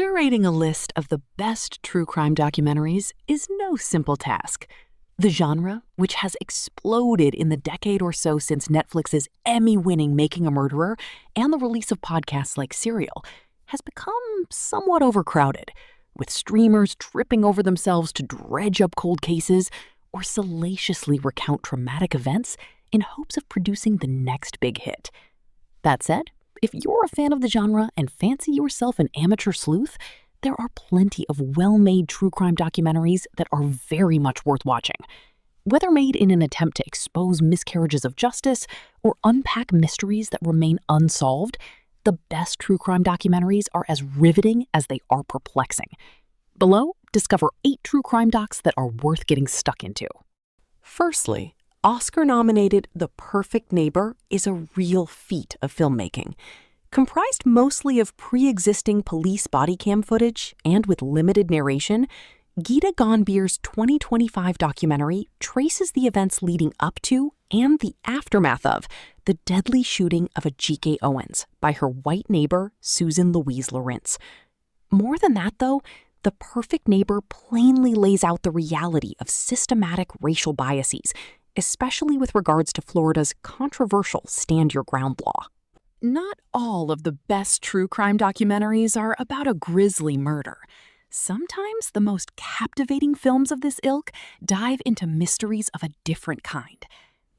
Curating a list of the best true crime documentaries is no simple task. The genre, which has exploded in the decade or so since Netflix's Emmy-winning Making a Murderer and the release of podcasts like Serial, has become somewhat overcrowded, with streamers tripping over themselves to dredge up cold cases or salaciously recount traumatic events in hopes of producing the next big hit. That said, if you're a fan of the genre and fancy yourself an amateur sleuth, there are plenty of well-made true crime documentaries that are very much worth watching. Whether made in an attempt to expose miscarriages of justice or unpack mysteries that remain unsolved, the best true crime documentaries are as riveting as they are perplexing. Below, discover 8 true crime docs that are worth getting stuck into. Firstly, Oscar-nominated The Perfect Neighbor is a real feat of filmmaking. Comprised mostly of pre-existing police body cam footage and with limited narration, Geeta Ghanbir's 2025 documentary traces the events leading up to and the aftermath of the deadly shooting of Ajike Owens by her white neighbor, Susan Louise Lawrence. More than that, though, The Perfect Neighbor plainly lays out the reality of systematic racial biases, especially with regards to Florida's controversial Stand Your Ground law. Not all of the best true crime documentaries are about a grisly murder. Sometimes the most captivating films of this ilk dive into mysteries of a different kind.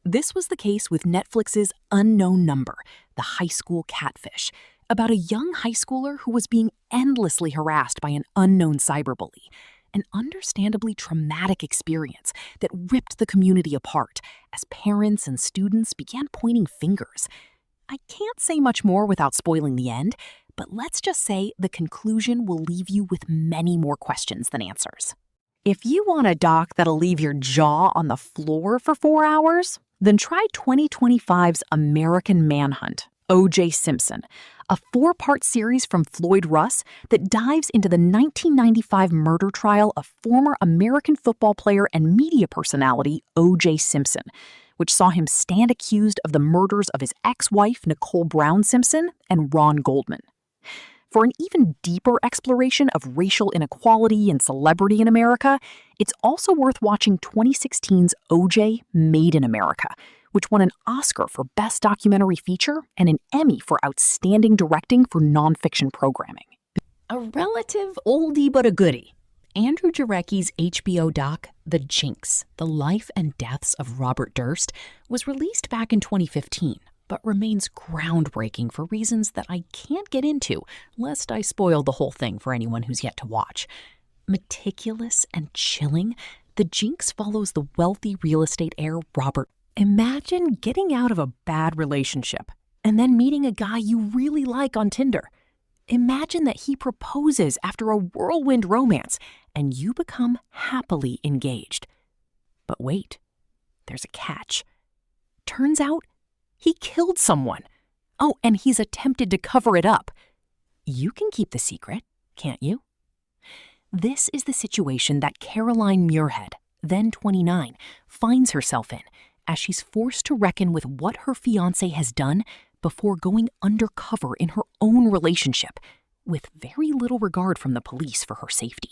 This was the case with Netflix's Unknown Number, The High School Catfish, about a young high schooler who was being endlessly harassed by an unknown cyberbully. An understandably traumatic experience that ripped the community apart as parents and students began pointing fingers. I can't say much more without spoiling the end, but let's just say the conclusion will leave you with many more questions than answers. If you want a doc that'll leave your jaw on the floor for 4 hours, then try 2025's American Manhunt, O.J. Simpson, a 4-part series from Floyd Russ that dives into the 1995 murder trial of former American football player and media personality O.J. Simpson, which saw him stand accused of the murders of his ex-wife Nicole Brown Simpson and Ron Goldman. For an even deeper exploration of racial inequality and celebrity in America, it's also worth watching 2016's O.J. Made in America, which won an Oscar for Best Documentary Feature and an Emmy for Outstanding Directing for Nonfiction Programming. A relative oldie but a goodie. Andrew Jarecki's HBO doc, The Jinx, The Life and Deaths of Robert Durst, was released back in 2015, but remains groundbreaking for reasons that I can't get into, lest I spoil the whole thing for anyone who's yet to watch. Meticulous and chilling, The Jinx follows the wealthy real estate heir Robert. Imagine getting out of a bad relationship and then meeting a guy you really like on Tinder. Imagine that he proposes after a whirlwind romance and you become happily engaged. But wait, there's a catch. Turns out he killed someone. Oh, and he's attempted to cover it up. You can keep the secret, can't you? This is the situation that Caroline Muirhead, then 29, finds herself in, as she's forced to reckon with what her fiancé has done before going undercover in her own relationship, with very little regard from the police for her safety.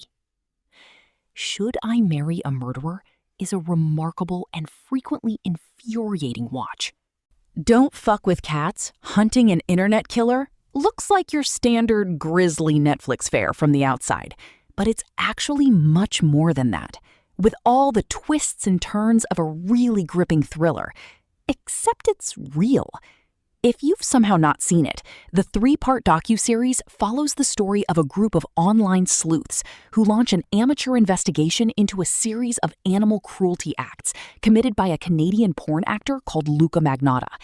Should I Marry a Murderer is a remarkable and frequently infuriating watch. Don't Fuck with Cats, Hunting an Internet Killer looks like your standard grisly Netflix fare from the outside, but it's actually much more than that, with all the twists and turns of a really gripping thriller, except it's real. If you've somehow not seen it, the 3-part docuseries follows the story of a group of online sleuths who launch an amateur investigation into a series of animal cruelty acts committed by a Canadian porn actor called Luca Magnotta.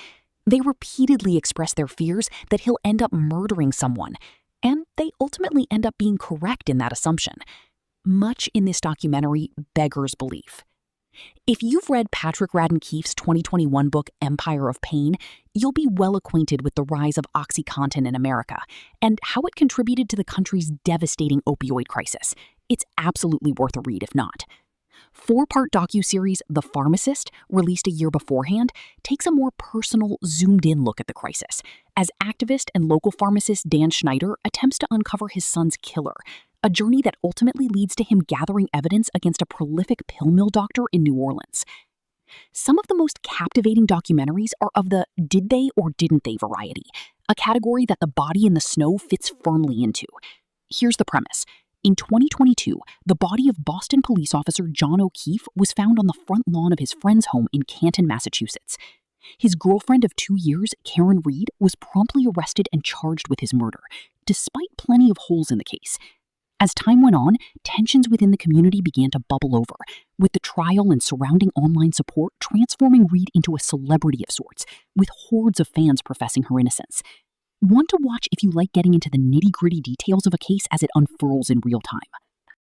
They repeatedly express their fears that he'll end up murdering someone, and they ultimately end up being correct in that assumption. Much in this documentary beggars belief. If you've read Patrick Radden Keefe's 2021 book Empire of Pain, you'll be well acquainted with the rise of OxyContin in America and how it contributed to the country's devastating opioid crisis. It's absolutely worth a read if not. Four-part docuseries The Pharmacist, released a year beforehand, takes a more personal, zoomed-in look at the crisis, as activist and local pharmacist Dan Schneider attempts to uncover his son's killer, a journey that ultimately leads to him gathering evidence against a prolific pill mill doctor in New Orleans. Some of the most captivating documentaries are of the did they or didn't they variety, a category that The Body in the Snow fits firmly into. Here's the premise. In 2022, the body of Boston police officer John O'Keefe was found on the front lawn of his friend's home in Canton, Massachusetts. His girlfriend of 2 years, Karen Reed, was promptly arrested and charged with his murder, despite plenty of holes in the case. As time went on, tensions within the community began to bubble over, with the trial and surrounding online support transforming Reed into a celebrity of sorts, with hordes of fans professing her innocence. One to watch if you like getting into the nitty-gritty details of a case as it unfurls in real time.